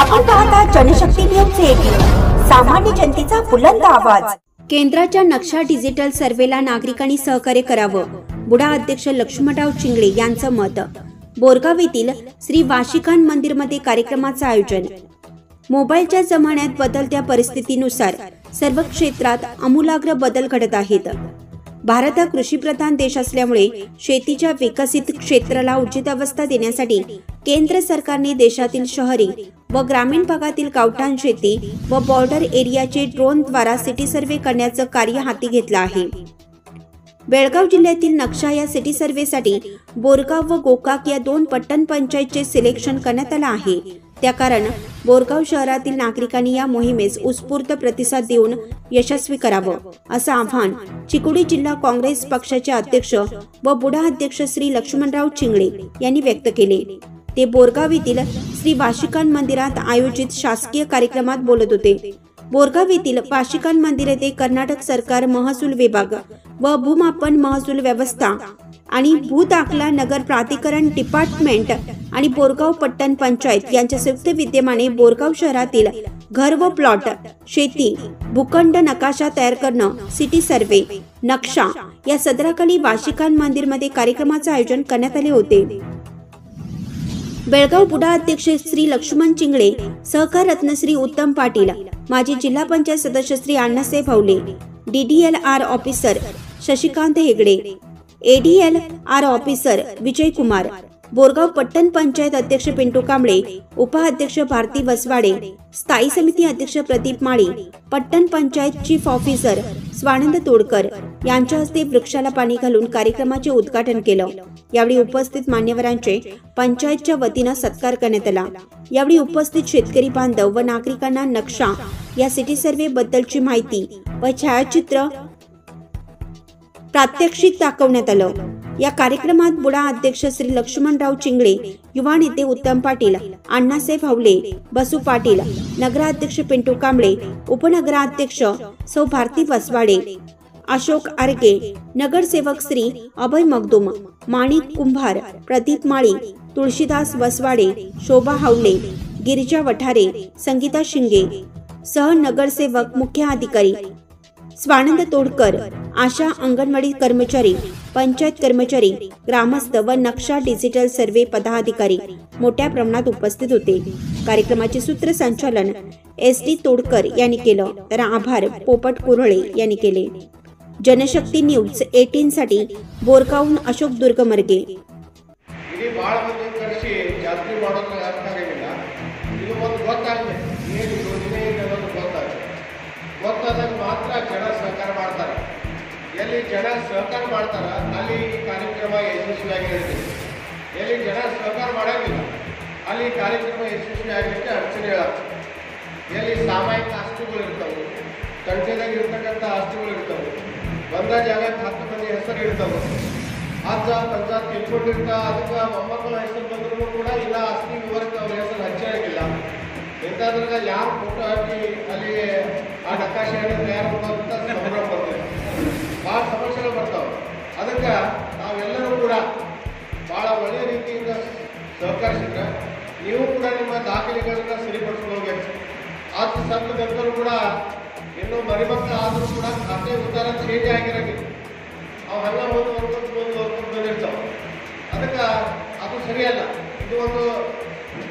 आपण पाहता जनशक्ती न्यूज 18, सामान्य जनतेचा बुलंद आवाज। केंद्राच्या नक्षा डिजिटल सर्वेला नागरिकांनी सहकार्य करावं, बुडा अध्यक्ष लक्ष्मणराव चिंगळे यांचं मत। बोरगाव येथील श्री वाशिकान मंदिरमध्ये कार्यक्रमाचं आयोजन। मोबाईलच्या जमान्यात बदलत्या परिस्थितीनुसार सर्व क्षेत्रात आमूलाग्र बदल घडत आहेत। भारत हा कृषीप्रधान देश असल्यामुळे शेतीच्या विकसित क्षेत्राला उचित अवस्था देण्यासाठी केंद्र सरकारने देशातील शहरी व ग्रामीण भागातील गावठाण शेती व बॉर्डर एरियाचे ड्रोनद्वारा सिटी सर्वे करण्याचं कार्य हाती घेतलं आहे। बेळगाव जिल्ह्यातील नक्षा या सिटी सर्वेसाठी बोरगाव व गोकाक या दोन पट्टण पंचायतचे सिलेक्शन करण्यात आलं आहे। त्या कारण बोरगाव शहरातील नागरिकांनी या मोहिमेस उत्स्फूर्त प्रतिसाद देऊन यशस्वी करावं, असं आवाहन चिकोडी जिल्हा काँग्रेस पक्षाचे अध्यक्ष व बुडा अध्यक्ष श्री लक्ष्मणराव चिंगळे यांनी व्यक्त केले। ते बोरगाव येथील श्री वाशिकान मंदिरात आयोजित शासकीय कार्यक्रमात बोलत होते। बोरगाव येथील वाशिकान मंदिर येथे कर्नाटक सरकार महसूल विभाग व भूमापन महसूल व्यवस्था आणि भूदाखला नगर प्राधिकरण डिपार्टमेंट आणि बोरगाव पट्टण पंचायत यांच्या संयुक्त विद्यमाने बोरगाव शहरातील घर व प्लॉट, शेती, भूखंड नकाशा तयार करणं, सिटी सर्वे, नक्षा या सदराखाली वाशिकान मंदिर मध्ये कार्यक्रमाचं आयोजन करण्यात आले होते। बेळगाव बुडा अध्यक्ष श्री लक्ष्मण चिंगळे, सहकार रत्न श्री उत्तम पाटील, माजी जिल्हा पंचायत सदस्य Shri Annasaheb Havale, DDLR officer Shashikant Hegde, ADLR officer Vijay Kumar, Borgaon Pattan Panchayat अध्यक्ष पिंटू कांबळे, उपाध्यक्ष भारती वसवाडे, स्थायी समिती अध्यक्ष प्रदीप माळी, पट्टण पंचायत चीफ ऑफिसर स्वानंद तोडकर यांच्या हस्ते वृक्षाला पाणी घालून कार्यक्रमाचे उद्घाटन केलं। यावेळी उपस्थित मान्यवरांचे पंचायतच्या वतीनं सत्कार करण्यात आला। यावेळी उपस्थित शेतकरी बांधव व नागरिकांना नक्षा या सिटी सर्वे बद्दलची माहिती व छायाचित्र प्रात्यक्षिक दाखवण्यात आलं। या कार्यक्रमात बुडा अध्यक्ष श्री लक्ष्मणराव चिंगळे, युवा नेते उत्तम पाटील, अण्णासाहेब हवले, बसू पाटील, नगराध्यक्ष पिंटू कांबळे, उपनगराध्यक्ष सौ भारती वसवाडे, अशोक आरगे, नगरसेवक श्री अभय मगदुम, माणिक कुंभार, प्रदीप माळी, तुळशीदास वसवाडे, शोभा हवले, गिरिजा वठारे, संगीता शिंगे सह नगरसेवक, मुख्य अधिकारी स्वानंद तोडकर, आशा अंगणवाडी कर्मचारी, पंचायत कर्मचारी, ग्रामस्थ व नक्षा डिजिटल सर्वे पदाधिकारी मोठ्या प्रमाणात उपस्थित होते। कार्यक्रमाचे सूत्रसंचालन SD तोडकर यांनी केलं, तर आभार पोपट कुरळे यांनी केले। जनशक्ती न्यूज 18 साठी बोरगावहून अशोक दुर्गमर्गे। ಮಾತ್ರ ಜನ ಸಹಕಾರ ಮಾಡ್ತಾರೆ, ಎಲ್ಲಿ ಜನ ಸಹಕಾರ ಮಾಡ್ತಾರ ಅಲ್ಲಿ ಕಾರ್ಯಕ್ರಮ ಯಶಸ್ವಿಯಾಗಿರುತ್ತೆ, ಎಲ್ಲಿ ಜನ ಸಹಕಾರ ಮಾಡೋಂಗಿಲ್ಲ ಅಲ್ಲಿ ಕಾರ್ಯಕ್ರಮ ಯಶಸ್ವಿಯಾಗಲಿಕ್ಕೆ ಅಡಚಣೆಗಳಾಗ್ತವೆ। ಎಲ್ಲಿ ಸಾಮಾಜಿಕ ಆಸ್ತಿಗಳು ಇರ್ತವೆ, ತಂಟೆದಾಗ ಇರ್ತಕ್ಕಂಥ ಆಸ್ತಿಗಳು ಇರ್ತವೆ, ಬಂದ ಜಾಗಕ್ಕೆ 10 ಮಂದಿ ಹೆಸರು ಇರ್ತವೆ, ಅಜ್ಜ ಪಂಜ ತಿಳ್ಕೊಂಡಿರ್ತಾ ಅದಕ್ಕೆ ಮೊಮ್ಮಕ್ಕಳ ಹೆಸರು ಬಂದರೂ ಕೂಡ ಇಲ್ಲ ಆಸ್ತಿ ವಿವರಕ್ಕೆ ಅವ್ರ ಹೆಸರು ಹಂಚಾಗಿಲ್ಲ। ಇಂಥದ್ರಾಗ ಯಾರು ಫೋಟೋ ಹಾಕಿ ಅಲ್ಲಿ ಆ ನಕಾಶೆಯನ್ನು ತಯಾರು ಮಾಡುವಂಥ ಸಂಭ್ರಮ ಬರ್ತದೆ, ಭಾಳ ಸಮಸ್ಯೆಗಳು ಬರ್ತಾವೆ। ಅದಕ್ಕೆ ನಾವೆಲ್ಲರೂ ಕೂಡ ಭಾಳ ಒಳ್ಳೆಯ ರೀತಿಯಿಂದ ಸಹಕರಿಸಿದ್ರೆ ನೀವು ಕೂಡ ನಿಮ್ಮ ದಾಖಲೆಗಳನ್ನು ಸರಿಪಡಿಸ್ಕೊಂಡು ಹೋಗ್ಬೇಕು। ಆತ ಸಂಘದಂತರೂ ಕೂಡ ಇನ್ನೂ ಮರಿಮಕ್ಕಳು ಆದರೂ ಕೂಡ ಖಾತೆ ಉದ್ದಾರ ಚೇಂಜ್ ಆಗಿರೋಂಗಿಲ್ಲ, ಅವು ಹಂಗ ಒಂದು ಬಂದಿರ್ತಾವೆ। ಅದಕ್ಕೆ ಅದು ಸರಿಯಲ್ಲ, ಇದು ಒಂದು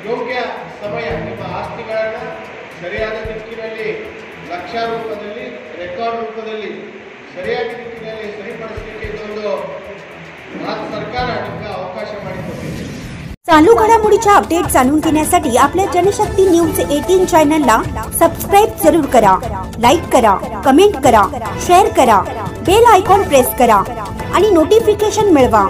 ಯೋಗ್ಯ ಸಮಯ ನಿಮ್ಮ ಆಸ್ತಿಗಳನ್ನು ಸರಿಯಾದ ದಿಕ್ಕಿನಲ್ಲಿ ನಕ್ಷಾ ರೂಪದಲ್ಲಿ, ರೆಕಾರ್ಡ್ ರೂಪದಲ್ಲಿ ಸರಿಯಾದ ದಿಕ್ಕಿನಲ್ಲಿ ಸರಿಪಡಿಸಲಿಕ್ಕೆ ಇದೊಂದು भारत सरकार निम्न अवकाश ಮಾಡಿಕೊಟ್ಟಿದೆ। चालू घडामोडीच्या अपडेट जाणून घेण्यासाठी आपल्या जनशक्ती न्यूज 18 चॅनलला सबस्क्राइब जरूर करा, लाईक करा, कमेंट करा, शेअर करा, बेल आयकॉन प्रेस करा आणि नोटिफिकेशन मिळवा।